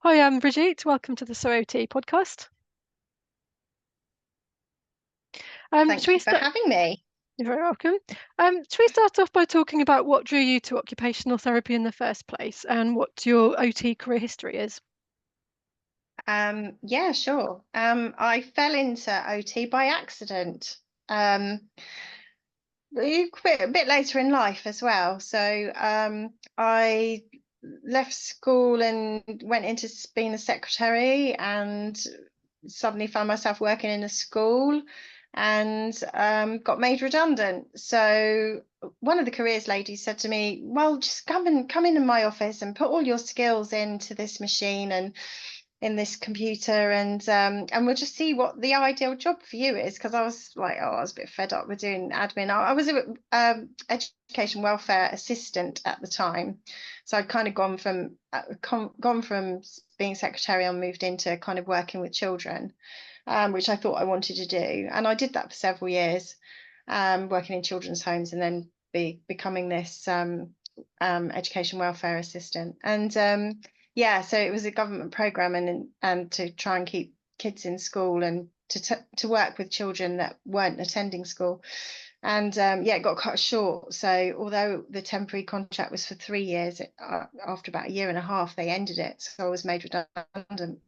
Hi, I'm Brigitte. Welcome to the SOOT podcast. Shall Thank we you for start? having me. You're very welcome. Shall we start off by talking about what drew you to occupational therapy in the first place and what your OT career history is? Yeah, sure. I fell into OT by accident. Um, a bit later in life as well. So I left school and went into being a secretary, and suddenly found myself working in a school, and got made redundant. So one of the careers ladies said to me, well, just come in my office and put all your skills into this machine and in this computer, and we'll just see what the ideal job for you is. Because I was like, oh, I was a bit fed up with doing admin. I was a education welfare assistant at the time, so I'd kind of gone from being secretary and moved into kind of working with children, which I thought I wanted to do, and I did that for several years, working in children's homes, and then becoming this education welfare assistant. And yeah, so it was a government program, and to try and keep kids in school, and to work with children that weren't attending school. And yeah, it got cut short. So although the temporary contract was for 3 years, after about a year and a half, they ended it. So I was made redundant.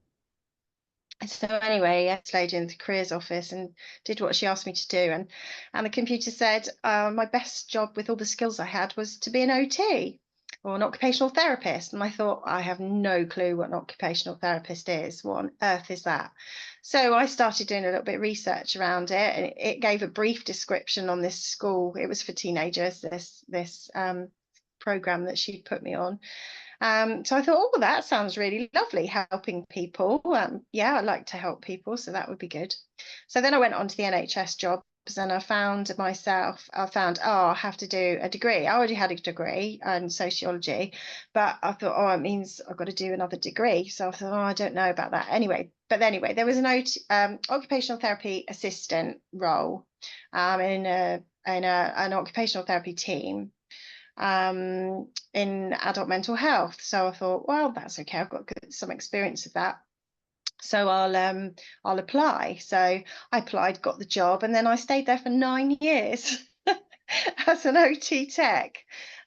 So anyway, I stayed in the careers office and did what she asked me to do. And the computer said my best job with all the skills I had was to be an OT or an occupational therapist. And I thought, I have no clue what an occupational therapist is. What on earth is that? So I started doing a little bit of research around it, and it gave a brief description on this school. It was for teenagers, this program that she'd put me on. So I thought, oh, that sounds really lovely, helping people. Yeah, I like to help people, so that would be good. So then I went on to the NHS jobs, and I found, oh, I have to do a degree. I already had a degree in sociology, but I thought, oh, it means I've got to do another degree. So I thought, oh, I don't know about that. Anyway, there was an occupational therapy assistant role in an occupational therapy team, in adult mental health. So I thought, well, that's okay. I've got some experience of that. So I'll apply. So I applied, got the job, and then I stayed there for 9 years as an OT tech.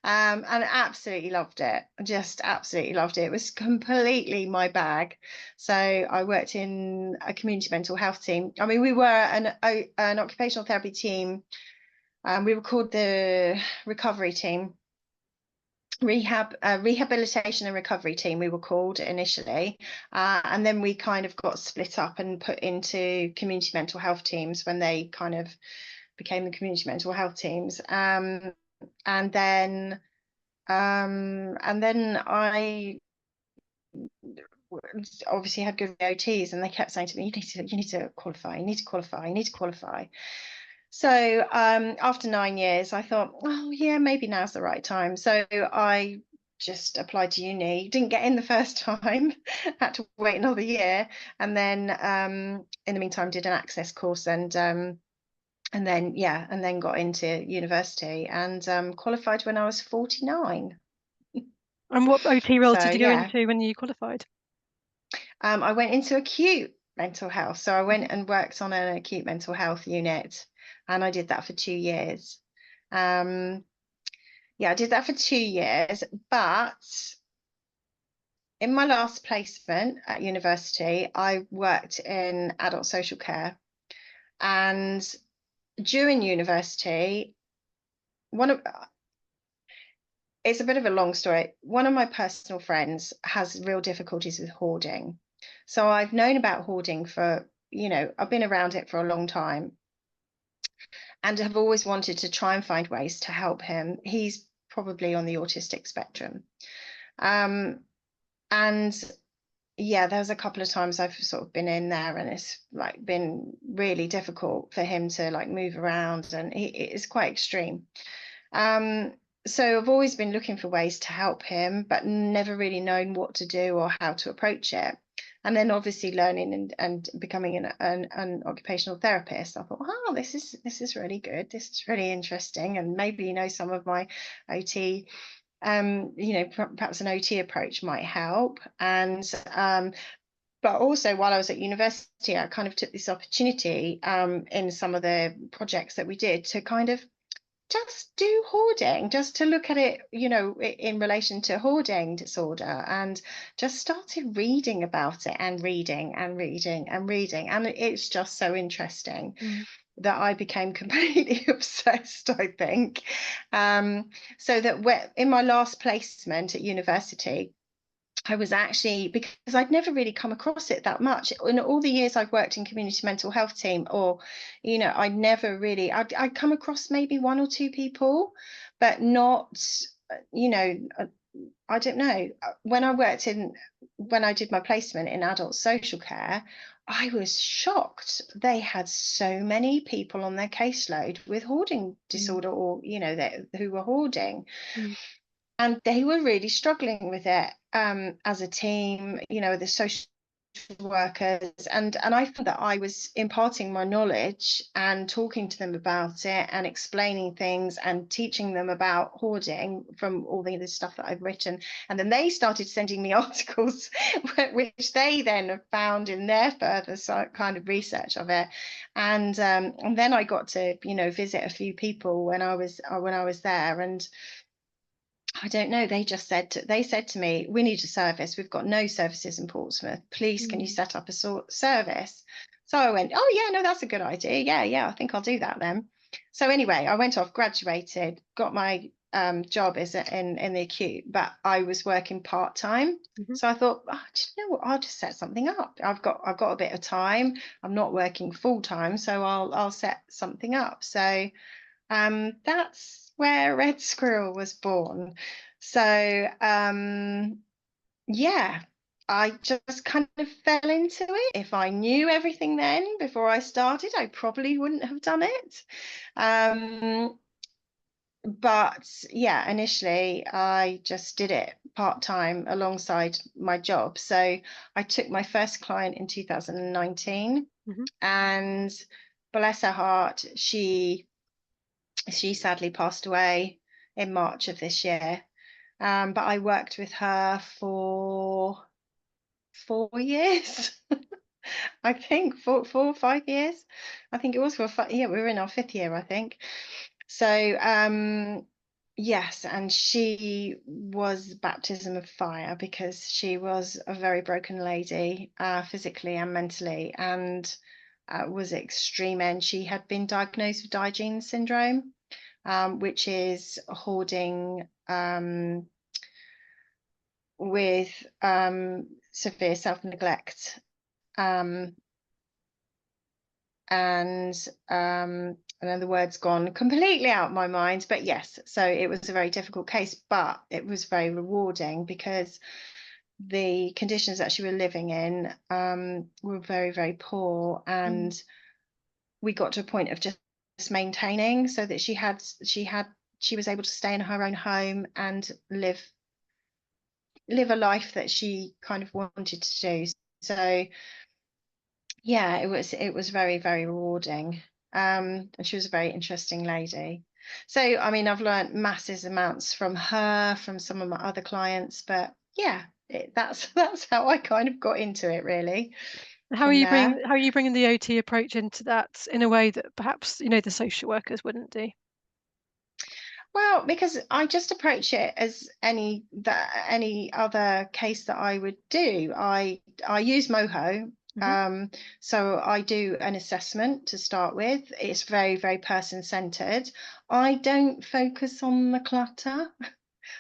And absolutely loved it. Just absolutely loved it. It was completely my bag. So I worked in a community mental health team. I mean, we were an occupational therapy team. We were called the recovery team, rehabilitation and recovery team, we were called initially, and then we kind of got split up and put into community mental health teams when they kind of became the community mental health teams. And then I obviously had good OTs, and they kept saying to me, you need to qualify, you need to qualify, you need to qualify. So after 9 years, I thought, oh yeah, maybe now's the right time. So I just applied to uni, didn't get in the first time, had to wait another year, and then in the meantime did an access course, and then got into university, and qualified when I was 49. And what OT role So did you go yeah, into when you qualified? I went into acute mental health. So I went and worked on an acute mental health unit, and I did that for 2 years. Um, yeah, I did that for 2 years, but in my last placement at university, I worked in adult social care. And during university, one of it's a bit of a long story. One of my personal friends has real difficulties with hoarding. So I've known about hoarding for, I've been around it for a long time, and have always wanted to try and find ways to help him. He's probably on the autistic spectrum. Um, and yeah, there's a couple of times I've sort of been in there, and it's like been really difficult for him to like move around, and it's quite extreme. Um, so I've always been looking for ways to help him, but never really known what to do or how to approach it. And then obviously learning and becoming an occupational therapist, I thought, oh, this is really good. This is really interesting. And maybe, some of my OT perhaps an OT approach might help. And but also while I was at university, I kind of took this opportunity in some of the projects that we did to kind of just do hoarding, just to look at it, in relation to hoarding disorder, and just started reading about it and reading and reading and reading. And it's just so interesting Mm. that I became completely obsessed, I think. So that in my last placement at university, I was actually, because I'd never really come across it that much in all the years I've worked in community mental health team, or, I'd never really, I'd come across maybe one or two people, but not, you know, uh, I don't know. When I did my placement in adult social care, I was shocked. They had so many people on their caseload with hoarding Mm. disorder, or, who were hoarding, Mm. and they were really struggling with it as a team, the social workers, and I found that I was imparting my knowledge and talking to them about it and explaining things and teaching them about hoarding from all the stuff that I've written. And then they started sending me articles which they then found in their further kind of research of it. And then I got to visit a few people when I was there. And I don't know. They said to me, "We need a service. We've got no services in Portsmouth. Please, can you Mm. set up a service?" So I went, "Oh yeah, no, that's a good idea. Yeah, I think I'll do that then." So anyway, I went off, graduated, got my job as in the acute, but I was working part-time. Mhm. So I thought, oh, do you know what? I'll just set something up. I've got a bit of time. I'm not working full-time, so I'll set something up. So that's where Red Squirrel was born. So yeah, I just kind of fell into it. If I knew everything then before I started, I probably wouldn't have done it. Um, but yeah, initially I just did it part-time alongside my job. So I took my first client in 2019, Mhm. and bless her heart, she sadly passed away in March of this year. But I worked with her for 4 years. I think four or 5 years. I think it was yeah, we were in our fifth year, I think. So yes, and she was baptism of fire, because she was a very broken lady, physically and mentally, and was at extreme end. She had been diagnosed with Diogenes syndrome, which is hoarding with severe self-neglect, um, and then the word's gone completely out of my mind, but yes, so it was a very difficult case, but it was very rewarding, because the conditions that she was living in were very, very poor, Mm. and we got to a point of just maintaining, so that she was able to stay in her own home and live a life that she kind of wanted to do. So yeah, it was very, very rewarding. And she was a very interesting lady. So I mean, I've learned massive amounts from her, from some of my other clients, but yeah, that's that's how I kind of got into it, really, How are from you there. bringing the OT approach into that in a way that perhaps, the social workers wouldn't do? Well, because I just approach it as any other case that I would do. I use Moho. Mhm. Um, so I do an assessment to start with. It's very, very person-centered. I don't focus on the clutter.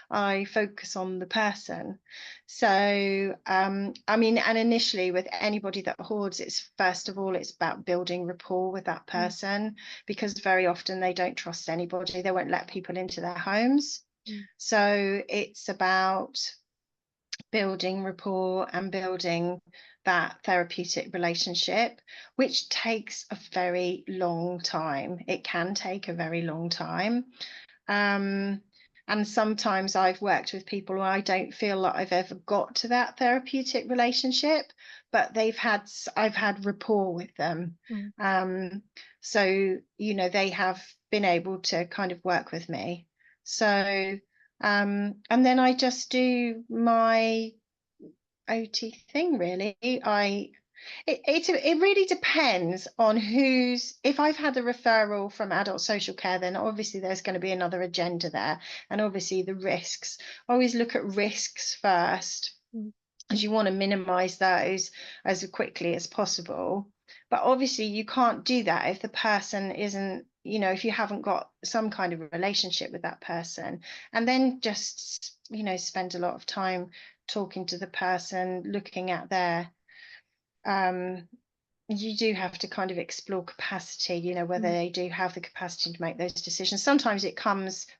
I focus on the person. So, I mean, and initially with anybody that hoards, it's first of all, it's about building rapport with that Mm. person, because very often they don't trust anybody. They won't let people into their homes. Mm. So it's about building rapport and building that therapeutic relationship, which takes a very long time. It can take a very long time. Um, and sometimes I've worked with people where I don't feel like I've ever got to that therapeutic relationship, but I've had rapport with them. Mm. Um, so, they have been able to kind of work with me. So, And then I just do my OT thing, really. It really depends on if I've had a referral from adult social care, then obviously there's going to be another agenda there, and obviously the risks. I always look at risks first, Mm. as you want to minimize those as quickly as possible. But obviously you can't do that if the person isn't, if you haven't got some kind of relationship with that person. And then just, spend a lot of time talking to the person, looking at their you do have to kind of explore capacity, whether Mm. they do have the capacity to make those decisions. Sometimes the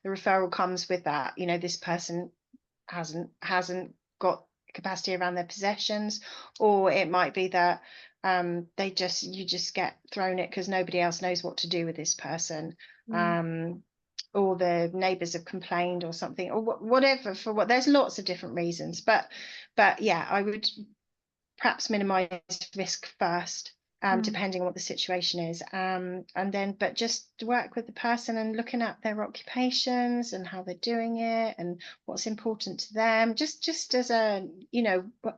referral comes with that, this person hasn't got capacity around their possessions, or it might be that you just get thrown it because nobody else knows what to do with this person. Mm. Or the neighbors have complained or something, or whatever, there's lots of different reasons, but yeah, I would perhaps minimize risk first, Mm. depending on what the situation is, and then but just work with the person and looking at their occupations and how they're doing it and what's important to them, just as a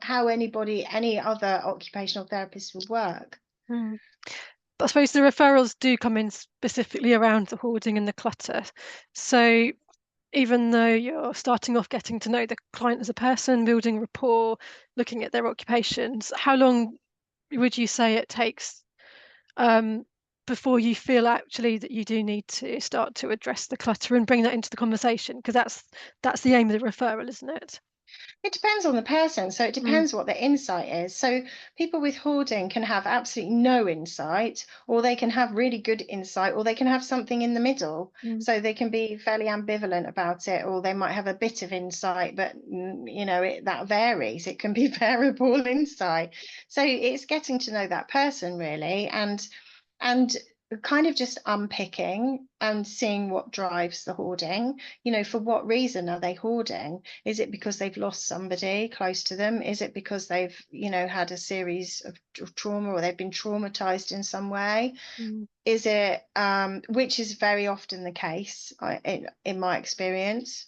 how any other occupational therapist would work. Mm. But I suppose the referrals do come in specifically around the hoarding and the clutter. So even though you're starting off getting to know the client as a person, building rapport, looking at their occupations, how long would you say it takes um, before you feel actually that you do need to start to address the clutter and bring that into the conversation? Because that's the aim of the referral, isn't it? It depends on the person. So it Mm. depends what their insight is. So people with hoarding can have absolutely no insight, or they can have really good insight, or they can have something in the middle. Mm. So they can be fairly ambivalent about it, or they might have a bit of insight, but that varies. It can be variable insight. So it's getting to know that person, really, and kind of just unpicking and seeing what drives the hoarding. For what reason are they hoarding? Is it because they've lost somebody close to them? Is it because they've had a series of trauma, or they've been traumatized in some way? Mm. Is it which is very often the case, in my experience,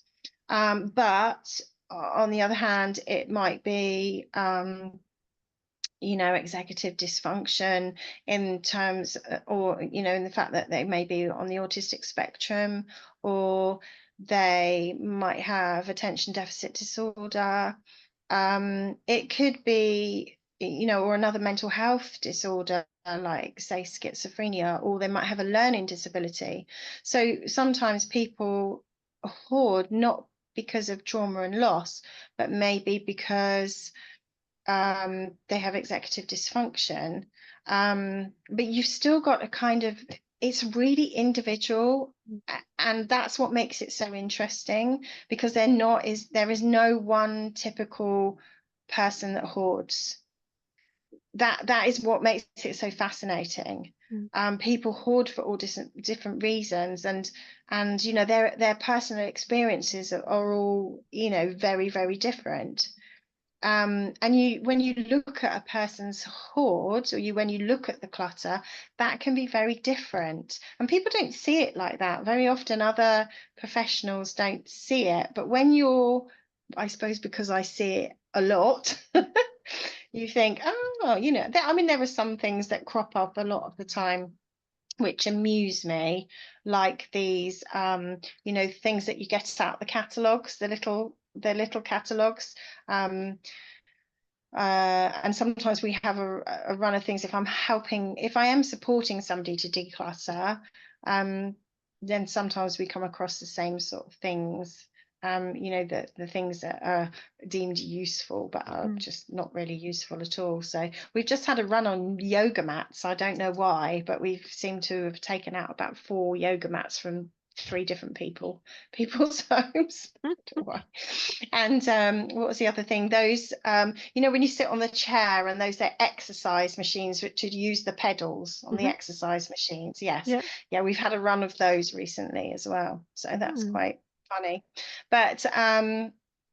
but on the other hand, it might be executive dysfunction, in terms, or in the fact that they may be on the autistic spectrum, or they might have attention deficit disorder. It could be, or another mental health disorder, like say schizophrenia, or they might have a learning disability. So sometimes people hoard not because of trauma and loss, but maybe because they have executive dysfunction. But you've still got a kind of, it's really individual, and that's what makes it so interesting, because there is no one typical person that hoards. That is what makes it so fascinating. Mm. People hoard for all different reasons, and their personal experiences are all very, very different. And when you look at a person's hoard, or when you look at the clutter, that can be very different, and people don't see it like that very often. Other professionals don't see it, but I suppose because I see it a lot, you think, oh, there are some things that crop up a lot of the time which amuse me, like these things that you get out the catalogs, the little catalogs. And sometimes we have a run of things. If I am supporting somebody to declutter, then sometimes we come across the same sort of things. The things that are deemed useful but are Mm. just not really useful at all. So we've just had a run on yoga mats. I don't know why, but we've seemed to have taken out about 4 yoga mats from 3 different people's homes. And what was the other thing? Those, when you sit on the chair, and those exercise machines to use the pedals on the Mm-hmm. exercise machines. Yes. Yeah. Yeah, we've had a run of those recently as well. So that's Mm. quite funny. But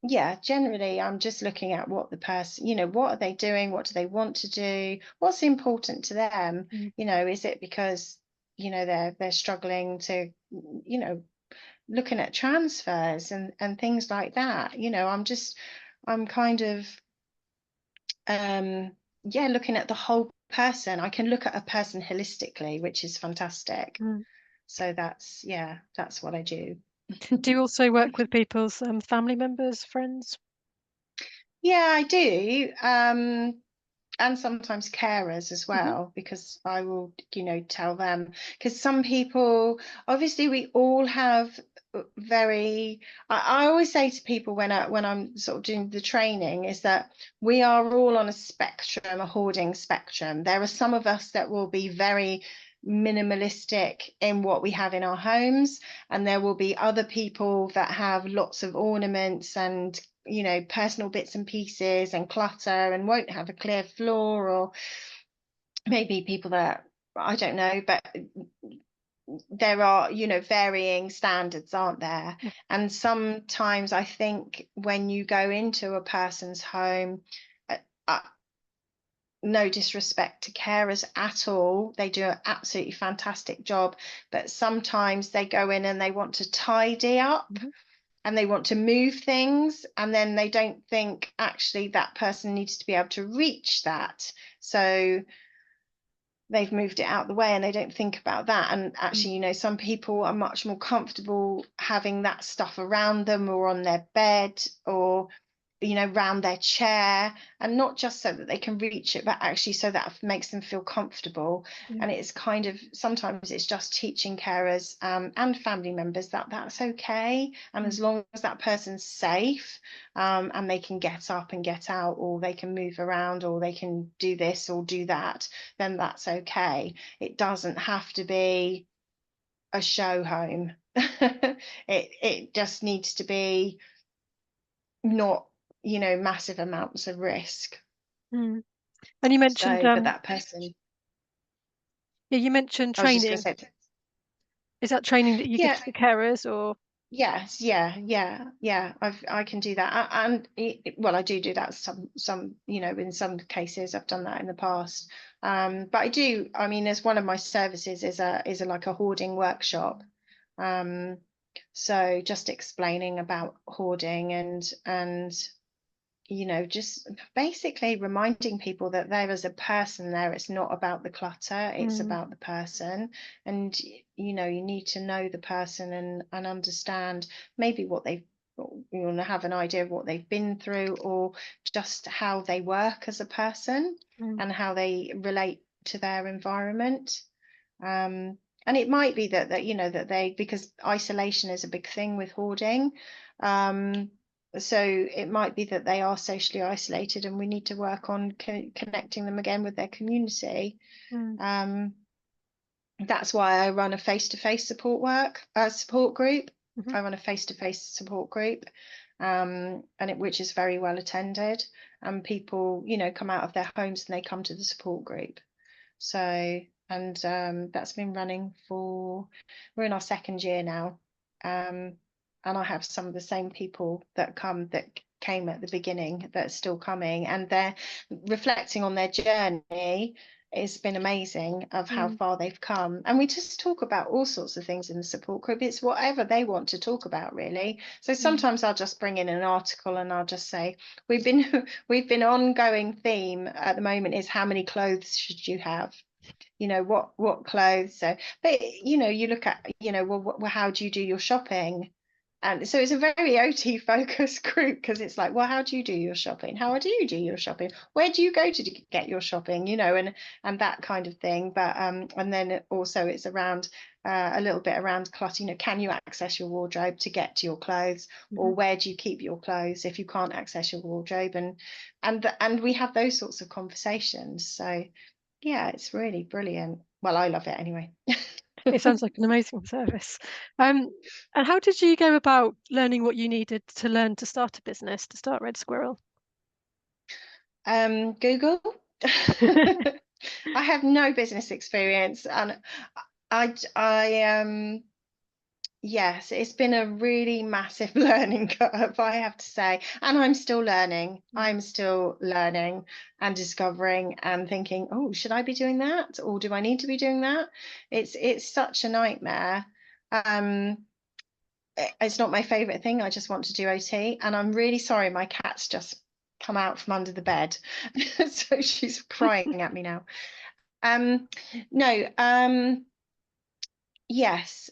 yeah, generally I'm just looking at what the person, what are they doing? What do they want to do? What's important to them? Mm. Is it because, they're struggling to, looking at transfers and things like that. You know, I'm kind of yeah, looking at the whole person. I can look at a person holistically, which is fantastic. Mm. So that's, yeah, that's what I do. Do you also work with people's family members, friends? Yeah, I do. And sometimes carers as Hmm. well, because I will, you know, tell them, because some people, obviously we all have very, I always say to people when I'm sort of doing the training, is that we are all on a spectrum, a hoarding spectrum. There are some of us that will be very minimalistic in what we have in our homes, and there will be other people that have lots of ornaments and, you know, personal bits and pieces and clutter and won't have a clear floor, or maybe people that, I don't know, but there are, you know, varying standards, aren't there? Yeah. And sometimes I think when you go into a person's home, uh, uh, no disrespect to carers at all, they do an absolutely fantastic job, but sometimes they go in and they want to tidy up Hmm. and they want to move things, and then they don't think actually that person needs to be able to reach that. So they've moved it out the way and they don't think about that. And Mm. actually, you know, some people are much more comfortable having that stuff around them or on their bed, or, you know, round their chair, and not just so that they can reach it, but actually so that makes them feel comfortable. Yeah. And it's kind of, sometimes it's just teaching carers and family members that that's okay, and Mm. as long as that person's safe, and they can get up and get out, or they can move around, or they can do this or do that, then that's okay. It doesn't have to be a show home. It just needs to be not, you know, massive amounts of risk. Mm. And you mentioned, So, but that person, yeah, you mentioned I was just going training. to say, Is that training that you give yeah, to the carers, or? yes, yeah, I can do that. And well, I do that some, you know, in some cases I've done that in the past. But I do, I mean, as one of my services is a like a hoarding workshop. Um, so just explaining about hoarding and you know, just basically reminding people that there is a person there. It's not about the clutter, it's Mm. about the person. And, you know, you need to know the person and understand maybe what they've, you know, have an idea of what they've been through, or just how they work as a person Mm. and how they relate to their environment. And it might be that you know, that they, because isolation is a big thing with hoarding. Um, so it might be that they are socially isolated and we need to work on connecting them again with their community. Mm. Um, that's why I run a face-to-face support group. Hmm. I run a face-to-face support group, which is very well attended, and people, you know, come out of their homes and they come to the support group. So, and that's been running for, we're in our second year now. And I have some of the same people that came at the beginning that are still coming, and they're reflecting on their journey. It's been amazing of how Mm. far they've come. And we just talk about all sorts of things in the support group. It's whatever they want to talk about, really. So Mm. sometimes I'll just bring in an article and I'll just say, we've been ongoing theme at the moment is how many clothes should you have? You know, what clothes? So, but you know, you look at, you know, well, how do you do your shopping? And so it's a very OT focused group, because it's like, well, how do you do your shopping? How do you do your shopping? Where do you go to get your shopping? You know, and that kind of thing. But and then also it's around a little bit around clutter. You know, can you access your wardrobe to get to your clothes, Hmm. or where do you keep your clothes if you can't access your wardrobe? And we have those sorts of conversations. So yeah, it's really brilliant. Well, I love it anyway. It sounds like an amazing service. Um, and how did you go about learning what you needed to learn to start a business, to start Red Squirrel? Google. I have no business experience, and I yes, it's been a really massive learning curve, I have to say. And I'm still learning. Mm. I'm still learning and discovering and thinking, oh, should I be doing that? Or do I need to be doing that? It's such a nightmare. Um, it's not my favorite thing. I just want to do OT, and I'm really sorry. My cat's just come out from under the bed, so she's crying at me now. No, yes.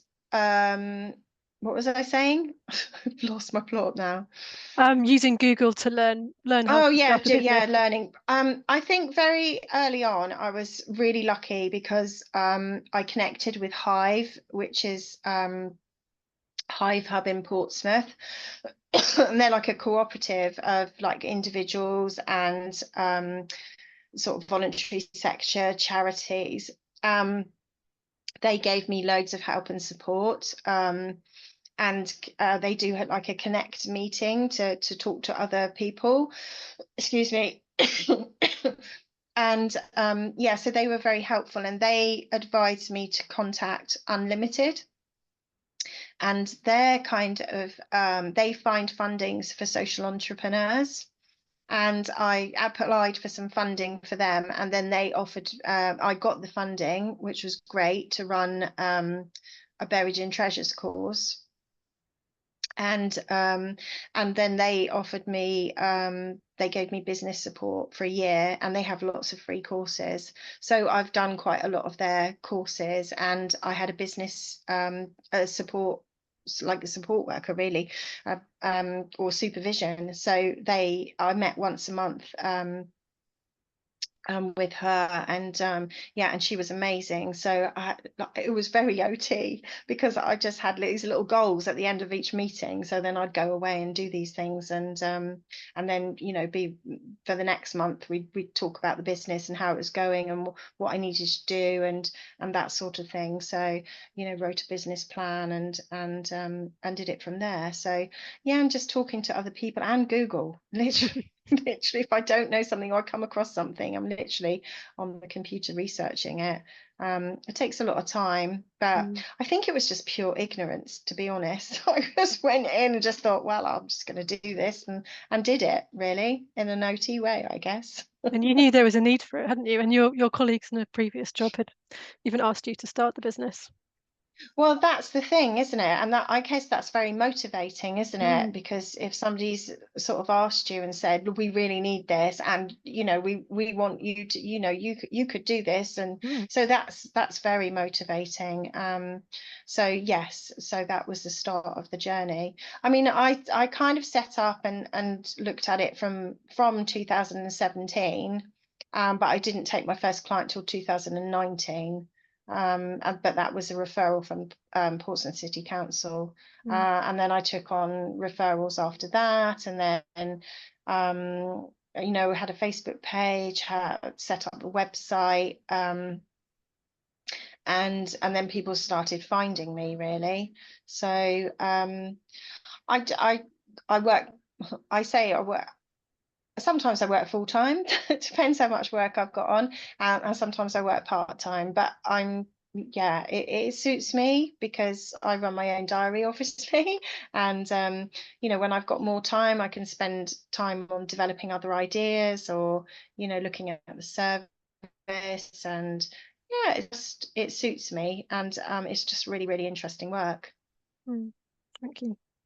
What was I saying? I've lost my plot now. Using Google to learn how Oh to yeah, start a business. yeah, learning. I think very early on I was really lucky because I connected with Hive, which is Hive Hub in Portsmouth. And they're like a cooperative of like individuals and sort of voluntary sector charities. They gave me loads of help and support. And they do like a connect meeting to talk to other people. Excuse me. And yeah, so they were very helpful, and they advised me to contact Unlimited, and they're kind of they find fundings for social entrepreneurs. And I applied for some funding for them, and then they offered, I got the funding, which was great, to run a Buried in Treasures course. And then they offered me, they gave me business support for a year, and they have lots of free courses. So I've done quite a lot of their courses, and I had a business support, like a support worker really, or supervision. So I met once a month with her, and yeah, and she was amazing. So it was very OT, because I just had these little goals at the end of each meeting. So then I'd go away and do these things, and then be for the next month we'd talk about the business and how it was going and what I needed to do, and that sort of thing. So wrote a business plan, and did it from there. So yeah, I'm just talking to other people and Google, literally. Literally, if I don't know something or I come across something, I'm literally on the computer researching it. It takes a lot of time, but Mm. I think it was just pure ignorance, to be honest. I just went in and just thought, well, I'm just going to do this, and did it really in an OT way, I guess. And you knew there was a need for it, hadn't you? And your colleagues in a previous job had even asked you to start the business. Well, that's the thing, isn't it? And that, I guess that's very motivating, isn't it? Mm. Because if somebody's sort of asked you and said, "Look, we really need this, and we want you to, you could do this," and Mm. so that's very motivating. So yes, so that was the start of the journey. I mean, I kind of set up and looked at it from 2017, but I didn't take my first client till 2019. But that was a referral from Portsmouth City Council. Mm. And then I took on referrals after that, and then had a Facebook page, set up a website, and then people started finding me really. So I work. I say I work. Sometimes I work full time. It depends how much work I've got on, and sometimes I work part time. But yeah, it suits me because I run my own diary, obviously, and when I've got more time, I can spend time on developing other ideas, or looking at the service, and yeah, it suits me, and it's just really, really interesting work. Mm. Thank you.